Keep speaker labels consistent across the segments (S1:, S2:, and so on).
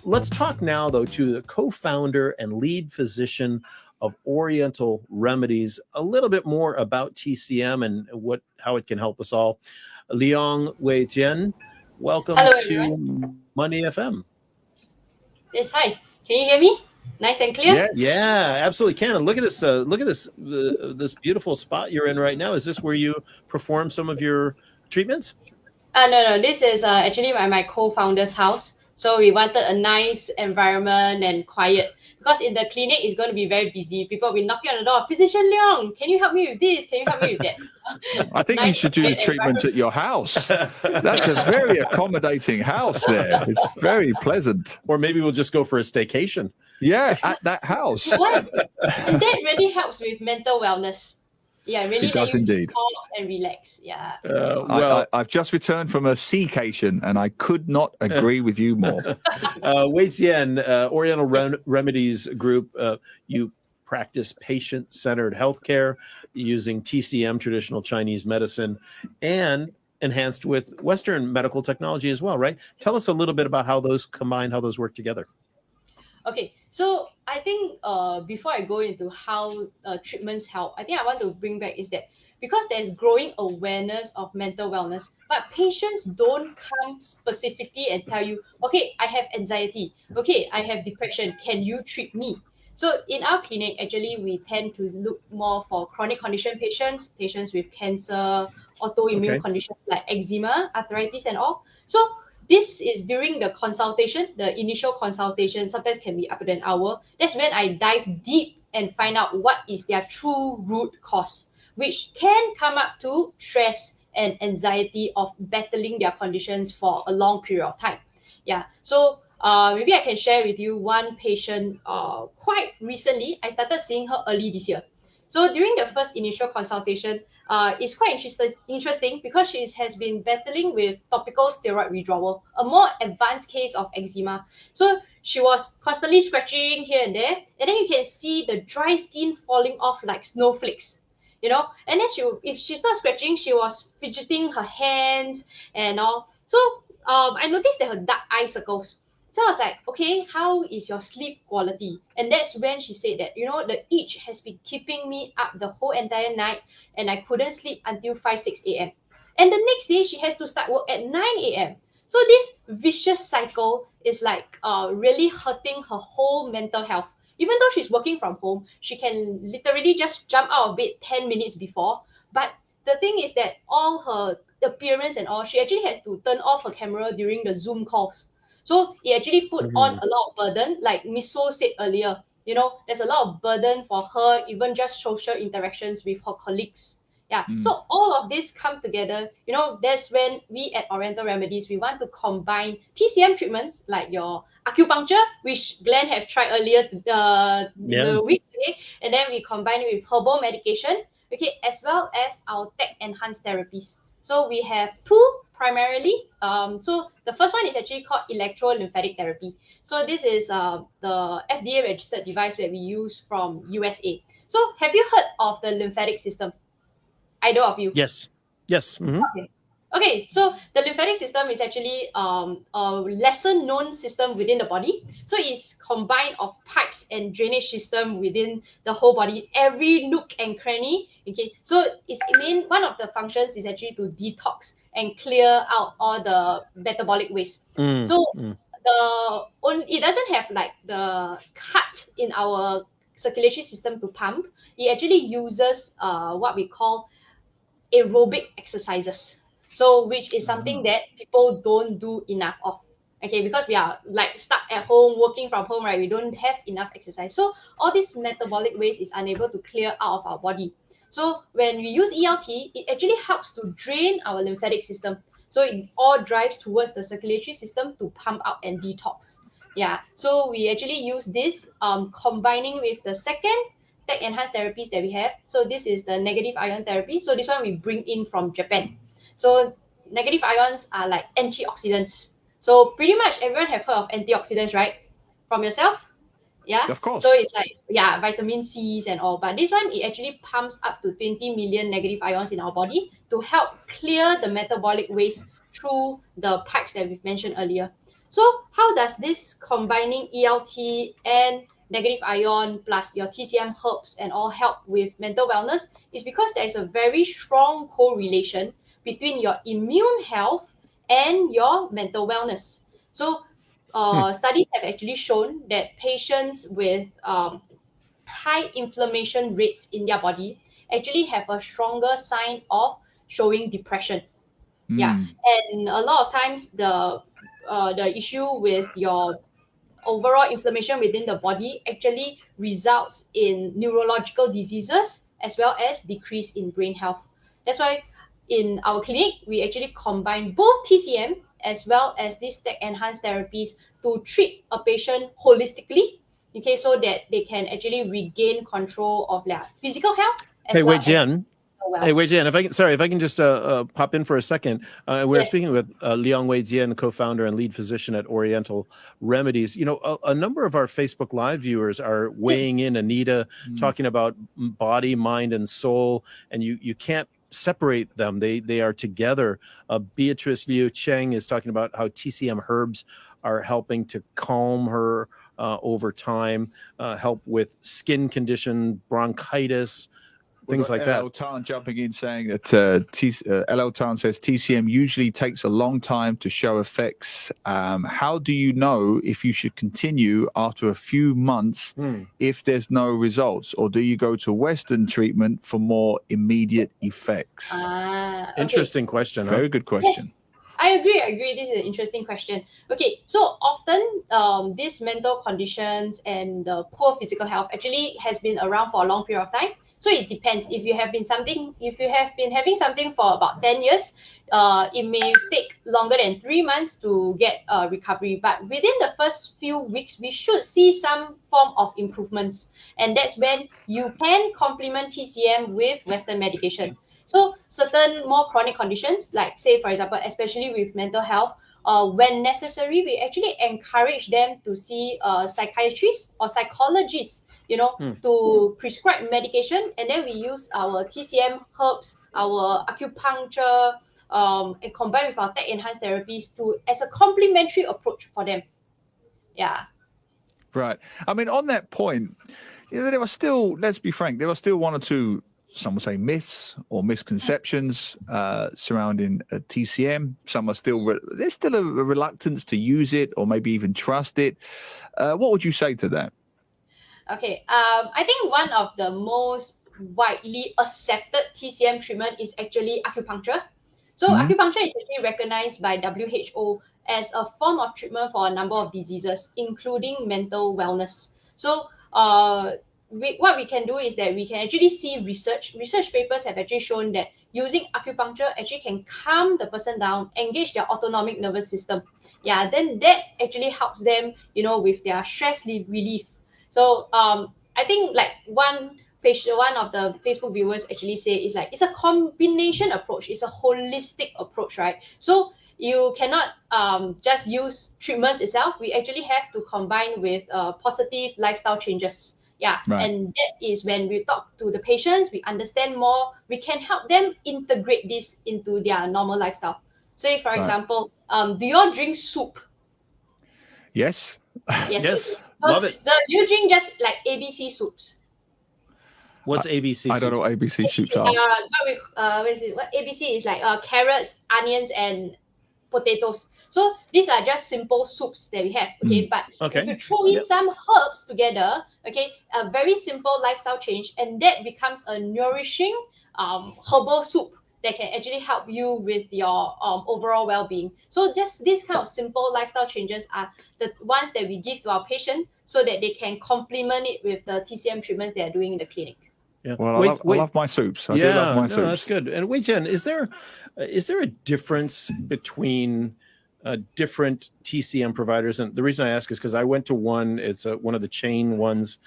S1: Let's talk now, though, to the co-founder and lead physician of Oriental Remedies, a little bit more about TCM and how it can help us all. Leong Wei Jian, welcome to Money FM.
S2: Yes, hi. Can you hear me? Nice and clear?
S1: Yes. Yeah, absolutely can. And look at this. This beautiful spot you're in right now. Is this where you perform some of your treatments?
S2: No. This is actually my co-founder's house. So we wanted a nice environment and quiet, because in the clinic it's going to be very busy. People will be knocking on the door. Physician Leong, can you help me with this? Can you help me with that?
S3: I think you should do the treatments at your house. That's a very accommodating house there. It's very pleasant.
S1: Or maybe we'll just go for a staycation.
S3: Yeah, at that house.
S2: What? And that really helps with mental wellness. Yeah, really
S3: it does
S2: let you
S3: indeed.
S2: relax and relax. Yeah.
S3: I've just returned from a seacation, and I could not agree with you more.
S1: Wei Jian, Oriental Remedies Group, you practice patient-centered healthcare using TCM, traditional Chinese medicine, and enhanced with Western medical technology as well, right? Tell us a little bit about how those combine, how those work together.
S2: Okay, so I think before I go into how treatments help, I think I want to bring back is that because there's growing awareness of mental wellness, but patients don't come specifically and tell you, okay, I have anxiety, okay, I have depression, can you treat me? So in our clinic, actually, we tend to look more for chronic condition patients with cancer, autoimmune conditions like eczema, arthritis and all. So this is during the consultation, the initial consultation, sometimes can be up to an hour. That's when I dive deep and find out what is their true root cause, which can come up to stress and anxiety of battling their conditions for a long period of time. Yeah, so maybe I can share with you one patient quite recently. I started seeing her early this year. So during the first initial consultation, it's quite interesting because she has been battling with topical steroid withdrawal, a more advanced case of eczema. So she was constantly scratching here and there, and then you can see the dry skin falling off like snowflakes, you know. And then if she's not scratching, she was fidgeting her hands and all. So I noticed that her dark eye circles. So I was like, okay, how is your sleep quality? And that's when she said that, you know, the itch has been keeping me up the whole entire night, and I couldn't sleep until 5, 6 a.m. And the next day, she has to start work at 9 a.m. So this vicious cycle is like really hurting her whole mental health. Even though she's working from home, she can literally just jump out of bed 10 minutes before. But the thing is that all her appearance and all, she actually had to turn off her camera during the Zoom calls. So it actually put on a lot of burden, like Miss So said earlier. You know, there's a lot of burden for her, even just social interactions with her colleagues. Yeah. So all of this come together. You know, that's when we at Oriental Remedies, we want to combine TCM treatments like your acupuncture, which Glenn have tried earlier the week, okay? And then we combine it with herbal medication, okay, as well as our tech-enhanced therapies. So we have two primarily. So the first one is actually called Electrolymphatic Therapy. So this is the FDA registered device that we use from USA. So have you heard of the lymphatic system? Either of you?
S1: Yes.
S2: Okay, so the lymphatic system is actually a lesser known system within the body. So it's combined of pipes and drainage system within the whole body, every nook and cranny. Okay, so one of the functions is actually to detox and clear out all the metabolic waste. It doesn't have like the cut in our circulatory system to pump. It actually uses what we call aerobic exercises. So which is something that people don't do enough of. Okay, because we are like stuck at home, working from home, right? We don't have enough exercise. So all this metabolic waste is unable to clear out of our body. So when we use ELT, it actually helps to drain our lymphatic system. So it all drives towards the circulatory system to pump out and detox. Yeah, so we actually use this combining with the second tech-enhanced therapies that we have. So this is the negative ion therapy. So this one we bring in from Japan. So negative ions are like antioxidants. So pretty much everyone have heard of antioxidants, right? From yourself? Yeah?
S3: Of course.
S2: So it's like, yeah, vitamin C's and all. But this one, it actually pumps up to 20 million negative ions in our body to help clear the metabolic waste through the pipes that we've mentioned earlier. So how does this combining ELT and negative ion plus your TCM herbs and all help with mental wellness is because there is a very strong correlation between your immune health and your mental wellness. So studies have actually shown that patients with high inflammation rates in their body actually have a stronger sign of showing depression. Yeah, and a lot of times the issue with your overall inflammation within the body actually results in neurological diseases as well as decrease in brain health. That's why in our clinic we actually combine both TCM as well as these tech enhanced therapies to treat a patient holistically, okay, so that they can actually regain control of their physical health as
S1: Hey,
S2: well
S1: Wei Jian.
S2: well.
S1: Hey, Wei Jian, if I can just pop in for a second. We're
S2: Yes.
S1: speaking with Leong Wei Jian, co-founder and lead physician at Oriental Remedies. You know, a number of our Facebook Live viewers are weighing in, Anita, talking about body, mind, and soul, and you can't separate them. They are together. Beatrice Liu Cheng is talking about how TCM herbs are helping to calm her over time, help with skin condition, bronchitis, things like that.
S3: LL Tan jumping in saying that LL Tan says TCM usually takes a long time to show effects. How do you know if you should continue after a few months if there's no results, or do you go to Western treatment for more immediate effects?
S2: Okay.
S1: Interesting question.
S3: Very good question.
S2: Yes. I agree. This is an interesting question. Okay, so often these mental conditions and the poor physical health actually has been around for a long period of time. So it depends. If you have been having something for about 10 years, it may take longer than 3 months to get recovery. But within the first few weeks, we should see some form of improvements. And that's when you can complement TCM with Western medication. So certain more chronic conditions, like say, for example, especially with mental health, when necessary, we actually encourage them to see a psychiatrist or psychologist, to prescribe medication. And then we use our TCM herbs, our acupuncture, and combine with our tech enhanced therapies as a complementary approach for them. Yeah.
S3: Right. I mean, on that point, there are still, let's be frank, there are still one or two, some would say myths or misconceptions surrounding TCM. Some are still, there's still a reluctance to use it or maybe even trust it. What would you say to that?
S2: Okay, I think one of the most widely accepted TCM treatment is actually acupuncture. So acupuncture is actually recognized by WHO as a form of treatment for a number of diseases, including mental wellness. So what we can do is that we can actually see research papers have actually shown that using acupuncture actually can calm the person down, engage their autonomic nervous system. Yeah, then that actually helps them, with their stress relief. So I think like one of the Facebook viewers actually say is like it's a combination approach, it's a holistic approach, right? So you cannot just use treatments itself. We actually have to combine with positive lifestyle changes. Yeah,
S3: Right.
S2: and that is when we talk to the patients, we understand more, we can help them integrate this into their normal lifestyle. So, for example, do you all drink soup?
S3: Yes.
S1: Yes.
S2: So
S1: Love it.
S2: Do you drink just like ABC soups?
S1: What's ABC?
S3: I don't know what ABC soups are.
S2: What ABC is like carrots, onions, and potatoes. So these are just simple soups that we have. Okay, but if you throw in some herbs together, okay, a very simple lifestyle change, and that becomes a nourishing herbal soup that can actually help you with your overall well-being. So just these kind of simple lifestyle changes are the ones that we give to our patients so that they can complement it with the TCM treatments they are doing in the clinic.
S1: Yeah.
S3: Well, I love my soups. I do love my soups.
S1: That's good. And Wei Jian, is there a difference between different TCM providers? And the reason I ask is because I went to one. It's one of the chain ones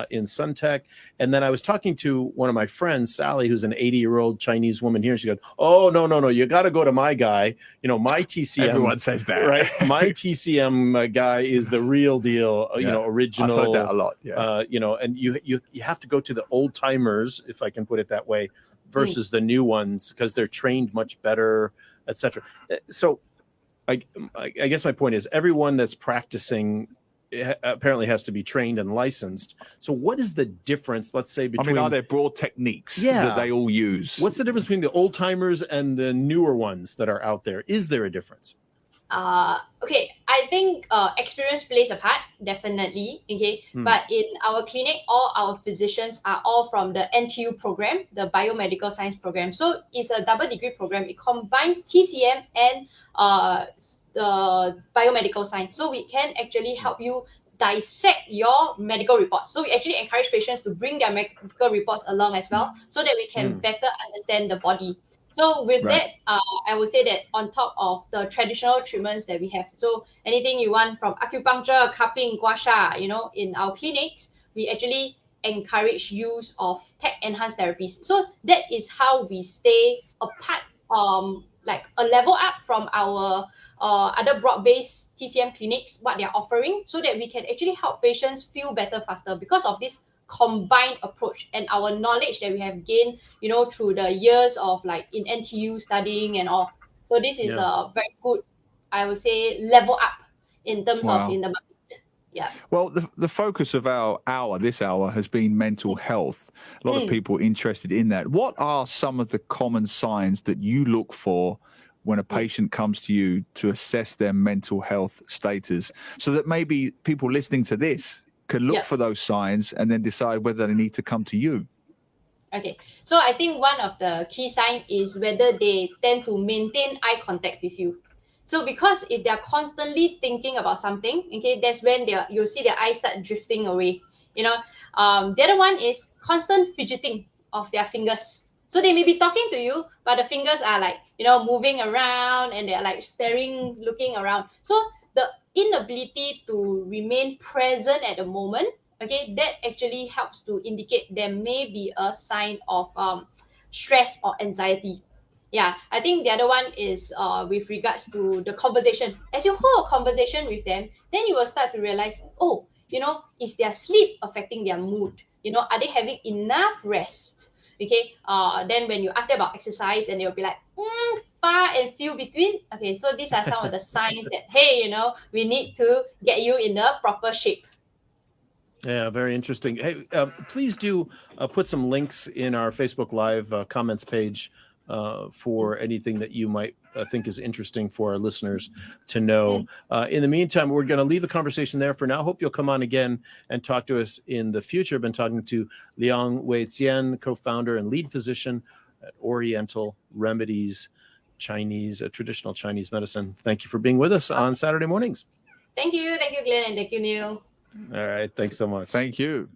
S1: in Suntech, and then I was talking to one of my friends, Sally, who's an 80-year-old Chinese woman here. And she goes, "Oh no, you got to go to my guy. My TCM."
S3: Everyone says that,
S1: right? My TCM guy is the real deal. Original.
S3: I've heard that a lot. Yeah.
S1: And you have to go to the old timers, if I can put it that way, versus the new ones because they're trained much better, etc. So I guess my point is everyone that's practicing apparently has to be trained and licensed. So what is the difference, let's say, between...
S3: are there broad techniques that they all use?
S1: What's the difference between the old timers and the newer ones that are out there? Is there a difference?
S2: Okay, I think experience plays a part, definitely. Okay, but in our clinic, all our physicians are all from the NTU program, the biomedical science program. So it's a double degree program. It combines TCM and the biomedical science. So we can actually help you dissect your medical reports. So we actually encourage patients to bring their medical reports along as well, so that we can better understand the body. So with that, I would say that on top of the traditional treatments that we have, so anything you want from acupuncture, cupping, gua sha, in our clinics, we actually encourage use of tech-enhanced therapies. So that is how we stay apart, like a level up from our other broad-based TCM clinics, what they're offering, so that we can actually help patients feel better faster because of this combined approach and our knowledge that we have gained, through the years of like in NTU studying and all. So this is a very good, I would say, level up in terms of in the market. Yeah.
S3: Well, the focus of this hour has been mental health. A lot of people interested in that. What are some of the common signs that you look for when a patient comes to you to assess their mental health status, so that maybe people listening to this can look for those signs and then decide whether they need to come to you?
S2: Okay, so I think one of the key signs is whether they tend to maintain eye contact with you. So because if they're constantly thinking about something, okay, that's when you'll see their eyes start drifting away. The other one is constant fidgeting of their fingers. So they may be talking to you, but the fingers are like, moving around, and they're like staring, looking around. So the inability to remain present at the moment, okay, that actually helps to indicate there may be a sign of stress or anxiety. Yeah, I think the other one is with regards to the conversation. As you hold a conversation with them, then you will start to realize, is their sleep affecting their mood? Are they having enough rest? Okay, then when you ask them about exercise, and they'll be like, far and few between. Okay, so these are some of the signs that, hey, we need to get you in the proper shape.
S1: Yeah, very interesting. Hey, please do put some links in our Facebook Live comments page for anything that you might think is interesting for our listeners to know. In the meantime, we're going to leave the conversation there for now. Hope you'll come on again and talk to us in the future. I've been talking to Leong Wei-Tsian, co-founder and lead physician at Oriental Remedies, traditional Chinese medicine. Thank you for being with us on Saturday mornings.
S2: Thank you, Glenn, and thank you, Neil.
S1: All right, thanks so much.
S3: Thank you.